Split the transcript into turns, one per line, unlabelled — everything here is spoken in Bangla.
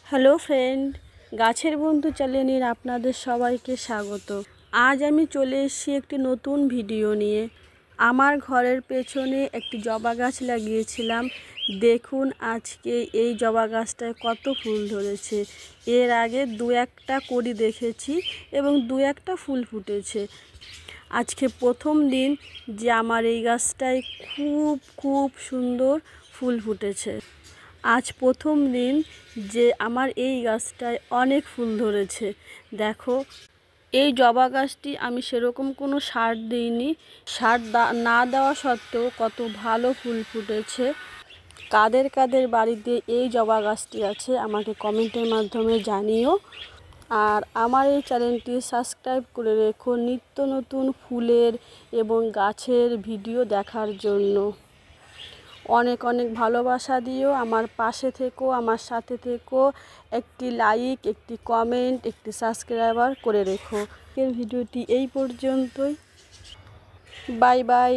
হ্যালো ফ্রেন্ড, গাছের বন্ধু চ্যানেলের আপনাদের সবাইকে স্বাগত। আজ আমি চলে এসেছি একটি নতুন ভিডিও নিয়ে। আমার ঘরের পেছনে একটি জবা গাছ লাগিয়েছিলাম। দেখুন আজকে এই জবা গাছটায় কত ফুল ধরেছে। এর আগে দু একটা কড়ি দেখেছি এবং দু একটা ফুল ফুটেছে। আজকে প্রথম দিন যে আমার এই গাছটায় খুব সুন্দর ফুল ফুটেছে। আজ প্রথম দিন যে আমার এই গাছটায় অনেক ফুল ধরেছে। দেখো, এই জবা গাছটি আমি সেরকম কোনো সার দিইনি। সার না দেওয়া সত্ত্বেও কত ভালো ফুল ফুটেছে। কাদের কাদের বাড়িতে এই জবা গাছটি আছে আমাকে কমেন্টের মাধ্যমে জানিও। আর আমার এই চ্যানেলটি সাবস্ক্রাইব করে রেখো নিত্য নতুন ফুলের এবং গাছের ভিডিও দেখার জন্য। অনেক অনেক ভালোবাসা দিও, আমার পাশে থেকো, আমার সাথে থেকো। একটি লাইক, একটি কমেন্ট, একটি সাবস্ক্রাইবার করে রেখো। এই ভিডিওটি এই পর্যন্তই। Bye bye.